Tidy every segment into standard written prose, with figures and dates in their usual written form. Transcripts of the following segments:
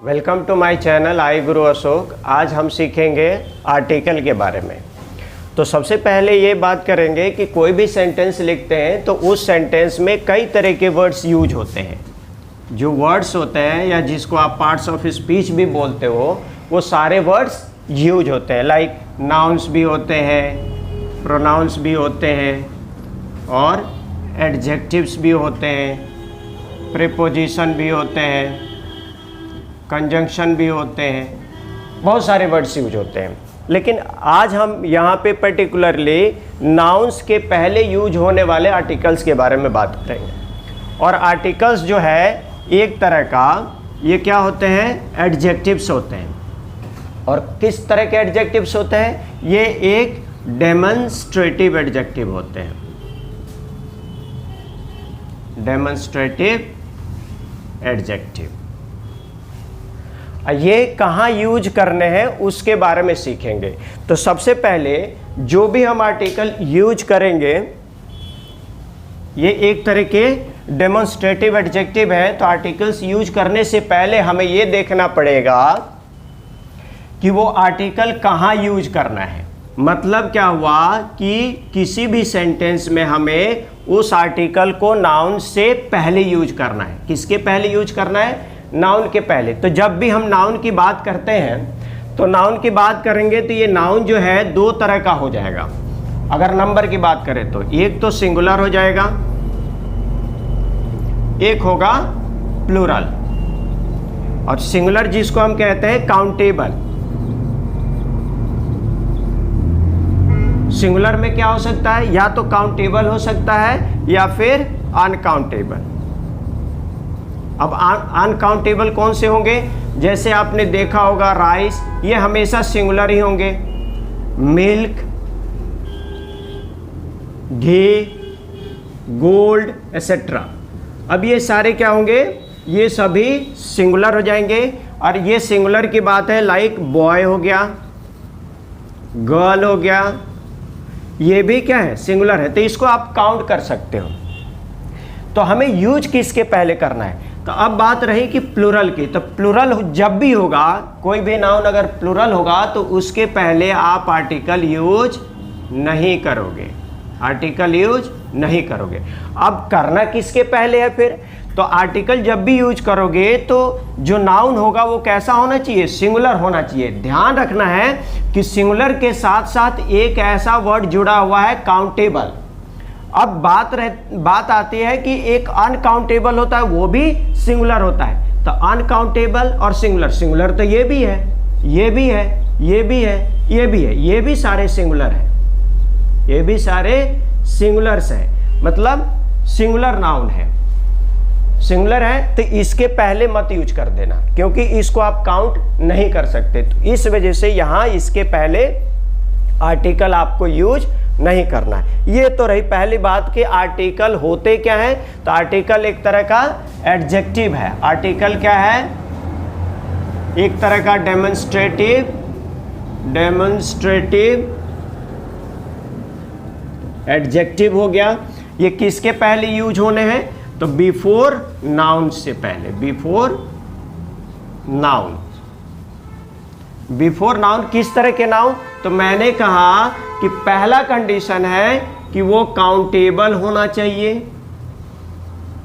Welcome to my channel I Guru Ashok. आज हम सीखेंगे आर्टिकल के बारे में। तो सबसे पहले ये बात करेंगे कि कोई भी सेंटेंस लिखते हैं तो उस सेंटेंस में कई तरह के वर्ड्स यूज होते हैं। जो वर्ड्स होते हैं या जिसको आप पार्ट्स ऑफ स्पीच भी बोलते हो वो सारे वर्ड्स यूज होते हैं। लाइक नाउन्स भी होते हैं, प्रोनाउंस भी होते हैं और एडजेक्टिव्स भी होते हैं, प्रीपोजिशन भी होते हैं, कंजंक्शन भी होते हैं, बहुत सारे वर्ड्स यूज होते हैं। लेकिन आज हम यहाँ पे पर्टिकुलरली नाउन्स के पहले यूज होने वाले आर्टिकल्स के बारे में बात करेंगे। और आर्टिकल्स जो है एक तरह का, ये क्या होते हैं, एडजेक्टिव्स होते हैं। और किस तरह के एडजेक्टिव्स होते हैं? ये एक डेमोन्स्ट्रेटिव एडजेक्टिव होते हैं। डेमोन्स्ट्रेटिव एडजेक्टिव ये कहाँ यूज करने हैं उसके बारे में सीखेंगे। तो सबसे पहले जो भी हम आर्टिकल यूज करेंगे ये एक तरह के डेमोन्स्ट्रेटिव एडजेक्टिव है। तो आर्टिकल्स यूज करने से पहले हमें ये देखना पड़ेगा कि वो आर्टिकल कहाँ यूज करना है। मतलब क्या हुआ कि किसी भी सेंटेंस में हमें उस आर्टिकल को नाउन से पहले यूज करना है। किसके पहले यूज करना है? नाउन के पहले। तो जब भी हम नाउन की बात करते हैं तो नाउन की बात करेंगे तो ये नाउन जो है दो तरह का हो जाएगा। अगर नंबर की बात करें तो एक तो सिंगुलर हो जाएगा, एक होगा प्लूरल। और सिंगुलर जिसको हम कहते हैं काउंटेबल। सिंगुलर में क्या हो सकता है? या तो काउंटेबल हो सकता है या फिर अनकाउंटेबल। अब अनकाउंटेबल कौन से होंगे? जैसे आपने देखा होगा राइस, ये हमेशा सिंगुलर ही होंगे। मिल्क, घी, गोल्ड एसेट्रा। अब ये सारे क्या होंगे? ये सभी सिंगुलर हो जाएंगे। और ये सिंगुलर की बात है, लाइक बॉय हो गया, गर्ल हो गया, ये भी क्या है? सिंगुलर है। तो इसको आप काउंट कर सकते हो। तो हमें यूज किसके पहले करना है? तो अब बात रही कि प्लूरल की। तो प्लूरल जब भी होगा, कोई भी नाउन अगर प्लूरल होगा तो उसके पहले आप आर्टिकल यूज नहीं करोगे। आर्टिकल यूज नहीं करोगे। अब करना किसके पहले है फिर? तो आर्टिकल जब भी यूज करोगे तो जो नाउन होगा वो कैसा होना चाहिए? सिंगुलर होना चाहिए। ध्यान रखना है कि सिंगुलर के साथ साथ एक ऐसा वर्ड जुड़ा हुआ है काउंटेबल। अब बात आती है कि एक अनकाउंटेबल होता है, वो भी सिंगुलर होता है। तो अनकाउंटेबल और सिंगुलर, सिंगुलर तो ये भी है, ये भी है, ये भी है, ये भी है, ये भी सारे सिंगुलर है, ये भी सारे सिंगुलर्स है। मतलब सिंगुलर नाउन है, सिंगुलर है। तो इसके पहले मत यूज कर देना क्योंकि इसको आप काउंट नहीं कर सकते। तो इस वजह से यहाँ इसके पहले आर्टिकल आपको यूज नहीं करना है। ये तो रही पहली बात कि आर्टिकल होते क्या है। तो आर्टिकल एक तरह का एडजेक्टिव है। आर्टिकल क्या है? एक तरह का डेमोन्स्ट्रेटिव एडजेक्टिव हो गया। ये किसके पहले यूज होने हैं? तो बिफोर नाउन से पहले। Before noun. बिफोर नाउन किस तरह के नाउन? तो मैंने कहा कि पहला कंडीशन है कि वो काउंटेबल होना चाहिए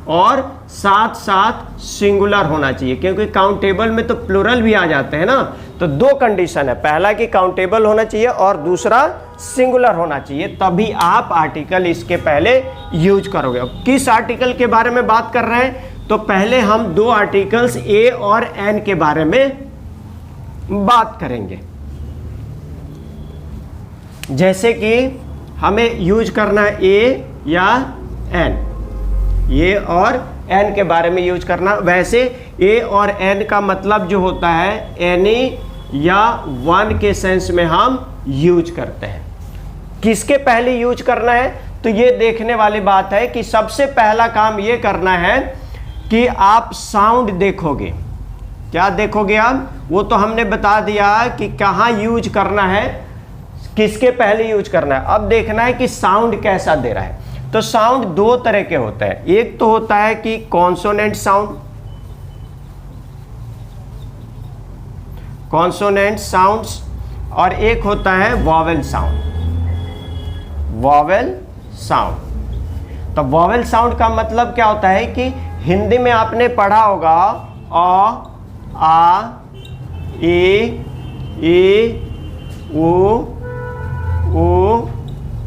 और साथ साथ सिंगुलर होना चाहिए, क्योंकि काउंटेबल में तो प्लूरल भी आ जाते हैं ना। तो दो कंडीशन है, पहला कि काउंटेबल होना चाहिए और दूसरा सिंगुलर होना चाहिए। तभी आप आर्टिकल इसके पहले यूज करोगे। किस आर्टिकल के बारे में बात कर रहे हैं? तो पहले हम दो आर्टिकल्स ए और एन के बारे में बात करेंगे। जैसे कि हमें यूज करना है ए या एन, ये और एन के बारे में यूज करना। वैसे ए और एन का मतलब जो होता है एनी या वन के सेंस में हम यूज करते हैं। किसके पहले यूज करना है? तो ये देखने वाली बात है कि सबसे पहला काम ये करना है कि आप साउंड देखोगे। क्या देखोगे आप? वो तो हमने बता दिया कि कहाँ यूज करना है, किसके पहले यूज करना है। अब देखना है कि साउंड कैसा दे रहा है। तो साउंड दो तरह के होते हैं। एक तो होता है कि कॉन्सोनेंट साउंड, कॉन्सोनेंट साउंड्स और एक होता है वॉवेल साउंड। वॉवेल साउंड, तो वॉवेल साउंड का मतलब क्या होता है कि हिंदी में आपने पढ़ा होगा अ, आ, ई, उ,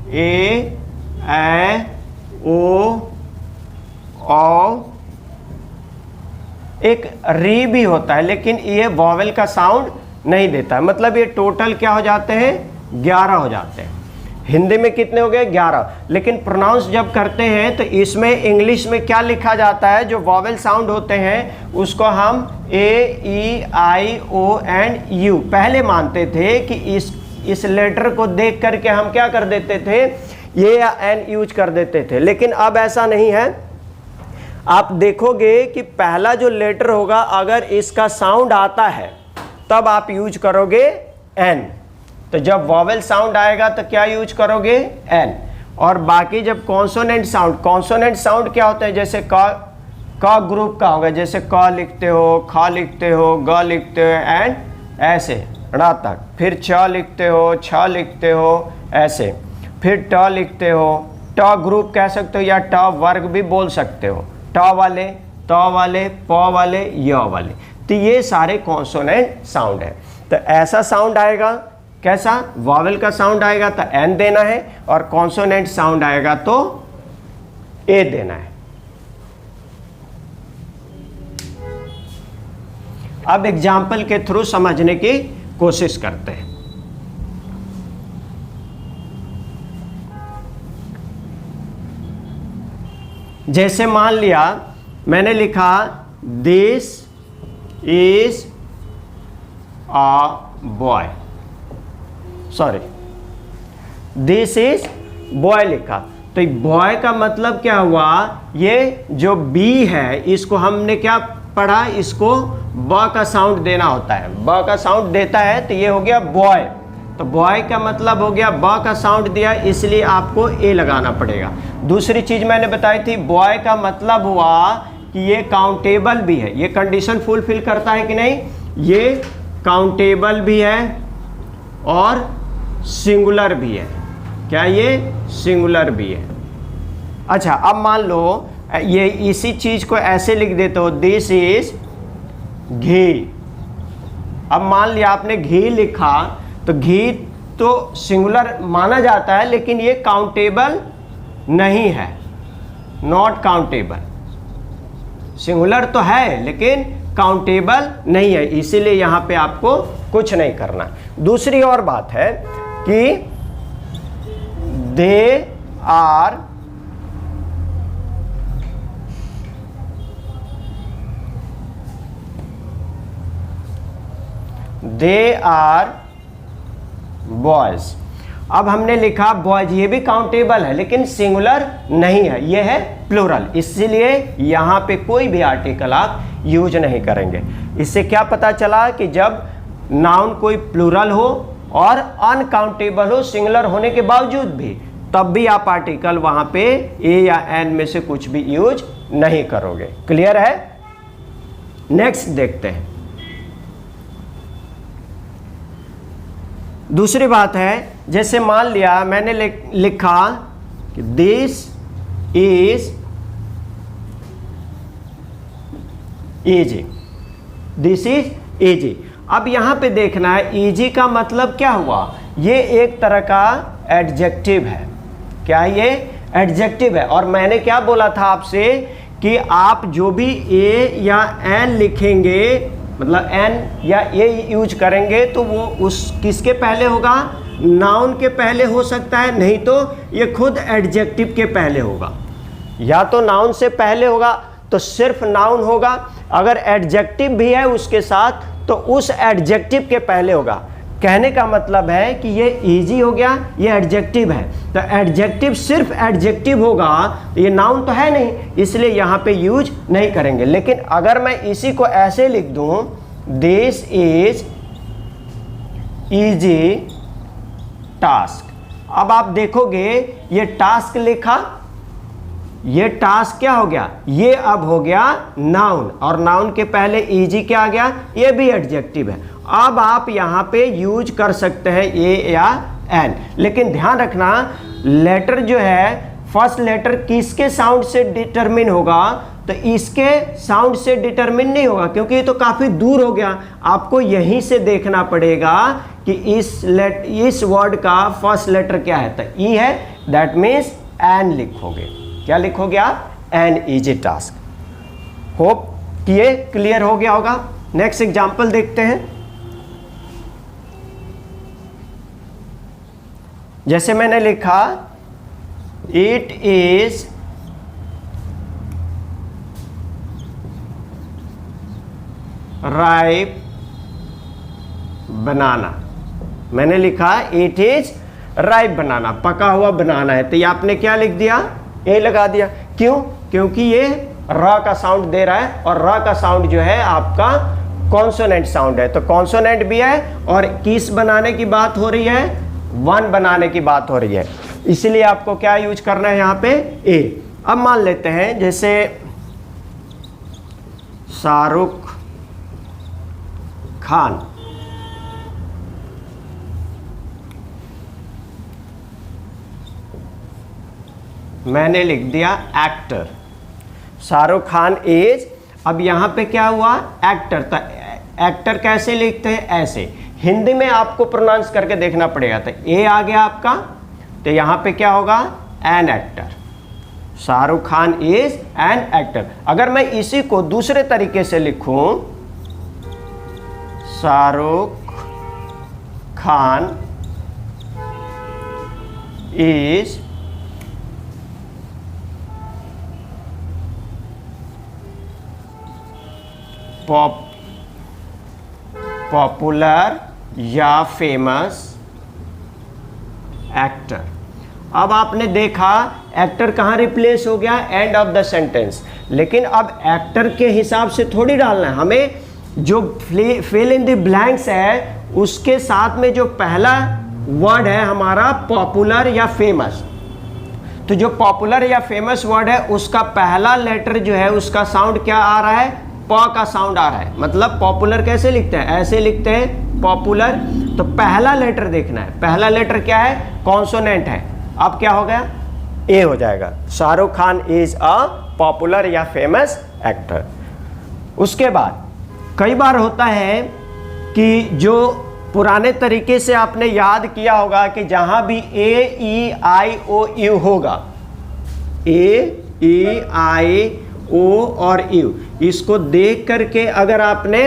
ए, ओ, औ, एक री भी होता है, लेकिन ये वॉवेल का साउंड नहीं देता है। मतलब ये टोटल क्या हो जाते हैं, 11 हो जाते हैं। हिंदी में कितने हो गए, 11। लेकिन प्रोनाउंस जब करते हैं तो इसमें इंग्लिश में क्या लिखा जाता है, जो वॉवेल साउंड होते हैं उसको हम ए, ई, आई, ओ एंड यू पहले मानते थे कि इस लेटर को देख करके हम क्या कर देते थे, ये या एन यूज कर देते थे। लेकिन अब ऐसा नहीं है। आप देखोगे कि पहला जो लेटर होगा अगर इसका साउंड आता है तब आप यूज करोगे एन। तो जब वॉवेल साउंड आएगा तो क्या यूज करोगे, एन। और बाकी जब कॉन्सोनेंट साउंड क्या होता है, जैसे क ग्रुप का होगा, जैसे क लिखते हो, ख लिखते हो, ग लिखते हो एंड ऐसे ड़ तक, फिर च लिखते हो, छ लिखते हो ऐसे, फिर ट लिखते हो, ट ग्रुप कह सकते हो या ट वर्ग भी बोल सकते हो, ट वाले, त वाले, प वाले, य वाले। तो ये सारे कॉन्सोनेंट साउंड है। तो ऐसा साउंड आएगा, कैसा, वॉवेल का साउंड आएगा तो एन देना है, और कॉन्सोनेंट साउंड आएगा तो ए देना है। अब एग्जाम्पल के थ्रू समझने की कोशिश करते हैं। जैसे मान लिया मैंने लिखा this is a boy, sorry this is boy लिखा, तो बॉय का मतलब क्या हुआ, ये जो बी है इसको हमने क्या पढ़ा, इसको ब का साउंड देना होता है, ब का साउंड देता है तो ये हो गया बॉय। तो बॉय का मतलब हो गया ब का साउंड दिया, इसलिए आपको ए लगाना पड़ेगा। दूसरी चीज मैंने बताई थी, बॉय का मतलब हुआ कि ये काउंटेबल भी है, ये कंडीशन फुलफिल करता है कि नहीं, ये काउंटेबल भी है और सिंगुलर भी है। क्या ये सिंगुलर भी है। अच्छा, अब मान लो ये इसी चीज को ऐसे लिख देते हो, दिस इज घी। अब मान लिया आपने घी लिखा, तो घी तो सिंगुलर माना जाता है, लेकिन ये काउंटेबल नहीं है, नॉट काउंटेबल। सिंगुलर तो है लेकिन काउंटेबल नहीं है, इसीलिए यहां पे आपको कुछ नहीं करना। दूसरी और बात है कि दे आर बॉयज। अब हमने लिखा बॉयज, ये भी काउंटेबल है लेकिन सिंगुलर नहीं है, ये है प्लूरल, इसलिए यहां पे कोई भी आर्टिकल आप यूज नहीं करेंगे। इससे क्या पता चला कि जब नाउन कोई प्लूरल हो और अनकाउंटेबल हो सिंगुलर होने के बावजूद भी, तब भी आप आर्टिकल वहां पे ए या एन में से कुछ भी यूज नहीं करोगे। क्लियर है। नेक्स्ट देखते हैं। दूसरी बात है, जैसे मान लिया मैंने लिखा कि this is easy, this is easy. अब यहां पे देखना है इजी का मतलब क्या हुआ, ये एक तरह का एडजेक्टिव है। क्या ये एडजेक्टिव है। और मैंने क्या बोला था आपसे कि आप जो भी ए या एन लिखेंगे, मतलब एन या ए यूज करेंगे, तो वो उस किसके पहले होगा, नाउन के पहले हो सकता है, नहीं तो ये खुद एडजेक्टिव के पहले होगा। या तो नाउन से पहले होगा तो सिर्फ नाउन होगा, अगर एडजेक्टिव भी है उसके साथ तो उस एडजेक्टिव के पहले होगा। कहने का मतलब है कि ये इजी हो गया, ये एडजेक्टिव है, तो एडजेक्टिव सिर्फ एडजेक्टिव होगा, ये नाउन तो है नहीं, इसलिए यहाँ पे यूज नहीं करेंगे। लेकिन अगर मैं इसी को ऐसे लिख दूं, दिस इज इजी टास्क, अब आप देखोगे ये टास्क लिखा, ये टास्क क्या हो गया, ये अब हो गया नाउन, और नाउन के पहले इजी क्या आ गया, ये भी एडजेक्टिव है। अब आप यहाँ पे यूज कर सकते हैं ए या एन, लेकिन ध्यान रखना लेटर जो है फर्स्ट लेटर किसके साउंड से डिटरमिन होगा, तो इसके साउंड से डिटरमिन नहीं होगा क्योंकि ये तो काफी दूर हो गया। आपको यहीं से देखना पड़ेगा कि इस वर्ड का फर्स्ट लेटर क्या है, तो ई है, दैट मीन्स एन लिखोगे। क्या लिखोगे आप? N is a task. Hope कि ये क्लियर हो गया होगा। नेक्स्ट एग्जांपल देखते हैं। जैसे मैंने लिखा इट इज राइप बनाना, मैंने लिखा इट इज राइप बनाना, पका हुआ बनाना है, तो ये आपने क्या लिख दिया? ए लगा दिया। क्यों? क्योंकि ये र का साउंड दे रहा है और र का साउंड जो है आपका कॉन्सोनेंट साउंड है, तो कॉन्सोनेंट भी है और किस बनाने की बात हो रही है? वन बनाने की बात हो रही है, इसलिए आपको क्या यूज करना है यहाँ पे? ए। अब मान लेते हैं जैसे शाहरुख खान, मैंने लिख दिया एक्टर। शाहरुख खान इज, अब यहां पे क्या हुआ? एक्टर। तो एक्टर कैसे लिखते हैं? ऐसे। हिंदी में आपको प्रोनाउंस करके देखना पड़ेगा। तो ए आ गया आपका, तो यहां पे क्या होगा? An actor. Shahrukh Khan is an actor. अगर मैं इसी को दूसरे तरीके से लिखूं, शाहरुख खान इज पॉपुलर या फेमस एक्टर। अब आपने देखा एक्टर कहाँ रिप्लेस हो गया? End of the sentence. लेकिन अब एक्टर के हिसाब से थोड़ी डालना है हमें, जो फिल इन द ब्लैंक्स है उसके साथ में जो पहला वर्ड है हमारा पॉपुलर या फेमस, तो जो पॉपुलर या फेमस वर्ड है उसका पहला लेटर जो है उसका साउंड क्या आ रहा है? प का साउंड आ रहा है। मतलब पॉपुलर कैसे लिखते हैं? ऐसे लिखते हैं पॉपुलर। तो पहला लेटर देखना है, पहला लेटर क्या है? कॉन्सोनेंट है। अब क्या हो गया? ए हो जाएगा। Shahrukh Khan is a popular या फेमस एक्टर। उसके बाद कई बार होता है कि जो पुराने तरीके से आपने याद किया होगा कि जहां भी ए ई आई ओ यू होगा, ए ई आई ओ और यू, इसको देख करके अगर आपने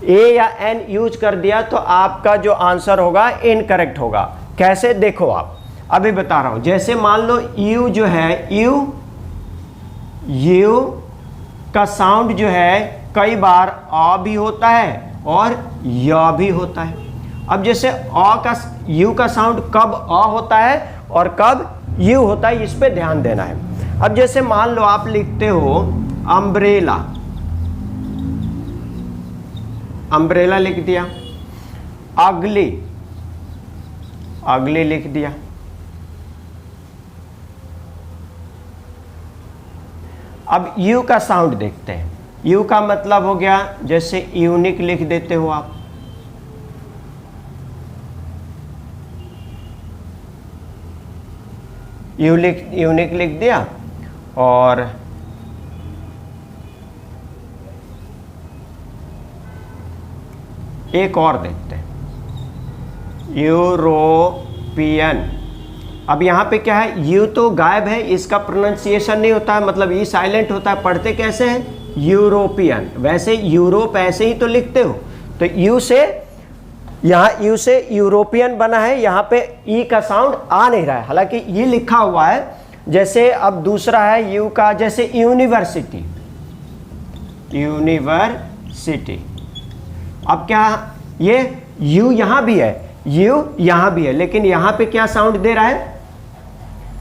ए या एन यूज कर दिया तो आपका जो आंसर होगा इनकरेक्ट होगा। कैसे? देखो आप, अभी बता रहा हूं। जैसे मान लो यू जो है, यू का साउंड जो है कई बार अ भी होता है और य भी होता है। अब जैसे यू का साउंड कब अ होता है और कब यू होता है, इस पे ध्यान देना है। अब जैसे मान लो आप लिखते हो अम्ब्रेला, अम्ब्रेला लिख दिया। अगली, अगली लिख दिया। अब यू का साउंड देखते हैं। यू का मतलब हो गया जैसे यूनिक लिख देते हो आप, यूनिक लिख दिया। और एक और देखते हैं, यूरोपियन। अब यहाँ पे क्या है? यू तो गायब है, इसका प्रोनाउंसिएशन नहीं होता है, मतलब ई साइलेंट होता है। पढ़ते कैसे हैं? यूरोपियन। वैसे यूरोप ऐसे ही तो लिखते हो, तो यू से, यहाँ यू से यूरोपियन बना है, यहाँ पे ई का साउंड आ नहीं रहा है, हालांकि ये लिखा हुआ है। जैसे अब दूसरा है यू का, जैसे यूनिवर्सिटी, यूनिवर्सिटी। अब क्या, ये यू यहाँ भी है, यू यहाँ भी है, लेकिन यहाँ पे क्या साउंड दे रहा है?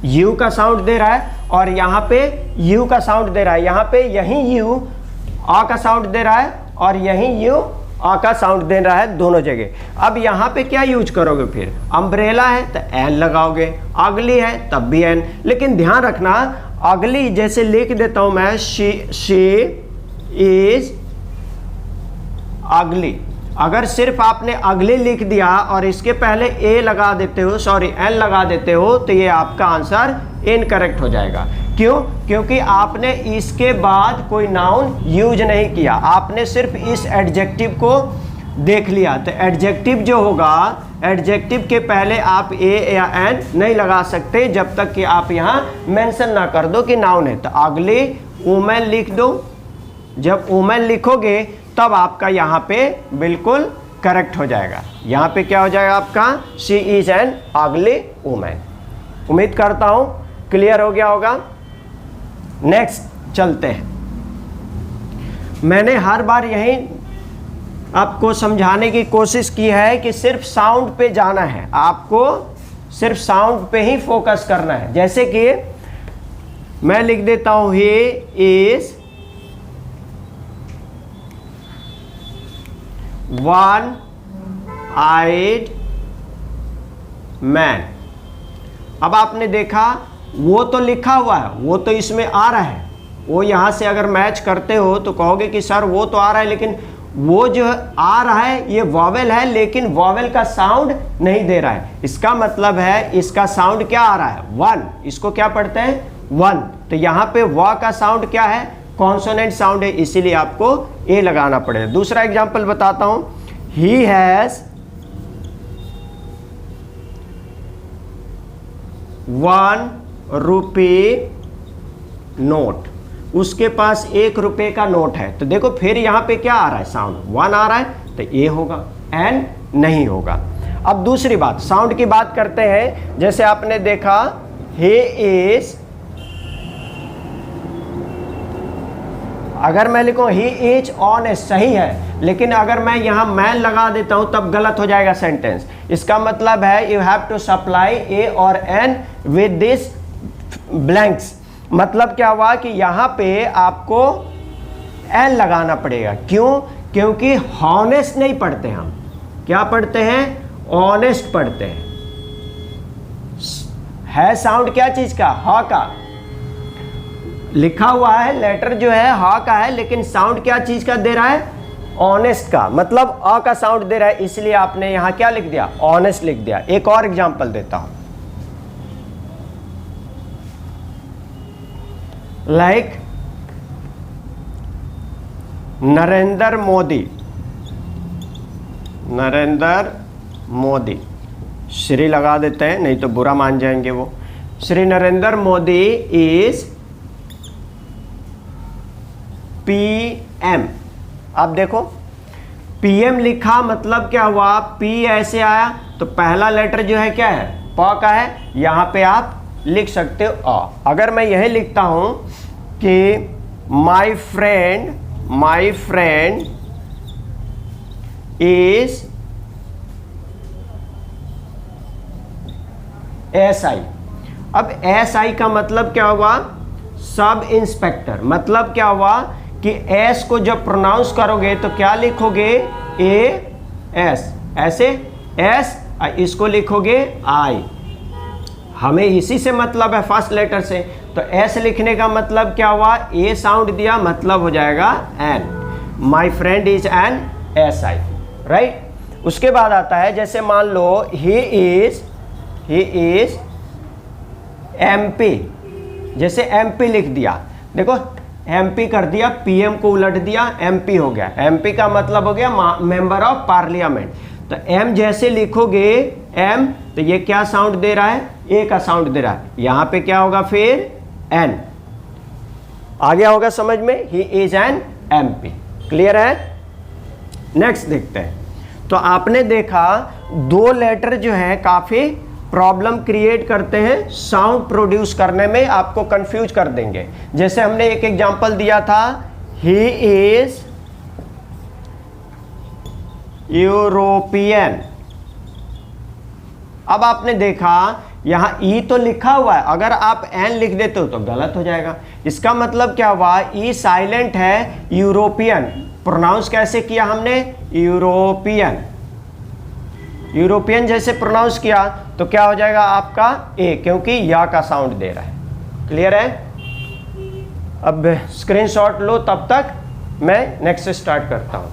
यू का साउंड दे रहा है और यहाँ पे यू का साउंड दे रहा है। यहाँ पे यहीं यू आ का साउंड दे रहा है और यहीं यू आ का साउंड दे रहा है, दोनों जगह। अब यहाँ पे क्या यूज करोगे फिर? अम्ब्रेला है तो एन लगाओगे, अगली है तब भी एन। लेकिन ध्यान रखना, अगली जैसे लिख देता हूं मैं, शी इज अगली। अगर सिर्फ आपने अगली लिख दिया और इसके पहले ए लगा देते हो, सॉरी एन लगा देते हो, तो ये आपका आंसर इनकरेक्ट हो जाएगा। क्यों? क्योंकि आपने इसके बाद कोई नाउन यूज नहीं किया, आपने सिर्फ इस एडजेक्टिव को देख लिया। तो एडजेक्टिव जो होगा, एडजेक्टिव के पहले आप ए या एन नहीं लगा सकते जब तक कि आप यहाँ मेंशन ना कर दो कि नाउन है। तो अगली वुमेन लिख दो। जब वुमेन लिखोगे तब आपका यहाँ पे बिल्कुल करेक्ट हो जाएगा। यहाँ पे क्या हो जाएगा आपका, शी इज एन अगली वुमेन। उम्मीद करता हूँ क्लियर हो गया होगा। नेक्स्ट चलते हैं। मैंने हर बार यही आपको समझाने की कोशिश की है कि सिर्फ साउंड पे जाना है, आपको सिर्फ साउंड पे ही फोकस करना है। जैसे कि मैं लिख देता हूं he is one eyed man. अब आपने देखा वो तो लिखा हुआ है, वो तो इसमें आ रहा है, वो यहां से अगर मैच करते हो तो कहोगे कि सर वो तो आ रहा है, लेकिन वो जो आ रहा है ये वॉवेल है, लेकिन वॉवेल का साउंड नहीं दे रहा है। इसका मतलब है इसका साउंड क्या आ रहा है, वन। इसको क्या पढ़ते हैं, वन। तो यहाँ पे व का साउंड क्या है, कॉन्सोनेंट साउंड है, इसीलिए आपको ए लगाना पड़ेगा। दूसरा एग्जांपल बताता हूं। ही हैज 1 रुपये नोट। उसके पास 1 रुपये का नोट है। तो देखो फिर यहाँ पे क्या आ रहा है, साउंड 1 आ रहा है, तो ए होगा, एन नहीं होगा। अब दूसरी बात, साउंड की बात करते हैं। जैसे आपने देखा ही इज, अगर मैं लिखूं ही इज ऑनेस्ट सही है, लेकिन अगर मैं यहाँ मैन लगा देता हूं तब गलत हो जाएगा सेंटेंस। इसका मतलब है यू हैव टू सप्लाई ए और एन विद दिस ब्लैंक्स। मतलब क्या हुआ कि यहाँ पे आपको एन लगाना पड़ेगा। क्यों? क्योंकि हॉनेस्ट नहीं पढ़ते हम, क्या पढ़ते हैं, ऑनेस्ट पढ़ते हैं। है साउंड क्या चीज का, ह का लिखा हुआ है, लेटर जो है ह का है, लेकिन साउंड क्या चीज का दे रहा है, ऑनेस्ट का। मतलब अ का साउंड दे रहा है, इसलिए आपने यहां क्या लिख दिया, ऑनेस्ट लिख दिया। एक और एग्जांपल देता हूं, लाइक नरेंद्र मोदी, नरेंद्र मोदी, श्री लगा देते हैं नहीं तो बुरा मान जाएंगे वो। Shri Narendra Modi is PM. अब देखो पीएम लिखा, मतलब क्या हुआ, पी ऐसे आया तो पहला लेटर जो है क्या है, प का है, यहां पे आप लिख सकते हो अ। अगर मैं यही लिखता हूं कि माई फ्रेंड इज एसआई। अब एसआई का मतलब क्या हुआ, सब इंस्पेक्टर। मतलब क्या हुआ कि एस को जब प्रोनाउंस करोगे तो क्या लिखोगे, ए एस, ऐसे एस, इसको लिखोगे आई। हमें इसी से मतलब है, फर्स्ट लेटर से। तो एस लिखने का मतलब क्या हुआ, ए साउंड दिया, मतलब हो जाएगा N. My friend is an S I, right. उसके बाद आता है, जैसे मान लो ही इज एमपी। जैसे एमपी लिख दिया, देखो एमपी कर दिया, पीएम को उलट दिया, एमपी हो गया। एमपी का मतलब हो गया मेंबर ऑफ पार्लियामेंट। तो एम जैसे लिखोगे एम, तो ये क्या साउंड दे रहा है, ए का साउंड दे रहा है। यहां पे क्या होगा फिर, एन। आ गया होगा समझ में, he is an MP. Clear है। नेक्स्ट देखते हैं। तो आपने देखा 2 लेटर जो है काफी प्रॉब्लम क्रिएट करते हैं, साउंड प्रोड्यूस करने में आपको कंफ्यूज कर देंगे। जैसे हमने एक एग्जांपल दिया था, ही इज यूरोपियन। अब आपने देखा यहां ई तो लिखा हुआ है, अगर आप एन लिख देते हो तो गलत हो जाएगा। इसका मतलब क्या हुआ, ई साइलेंट है, यूरोपियन प्रोनाउंस कैसे किया हमने, यूरोपियन। यूरोपियन जैसे प्रोनाउंस किया तो क्या हो जाएगा आपका ए, क्योंकि या का साउंड दे रहा है। क्लियर है। अब स्क्रीनशॉट लो, तब तक मैं नेक्स्ट स्टार्ट करता हूं।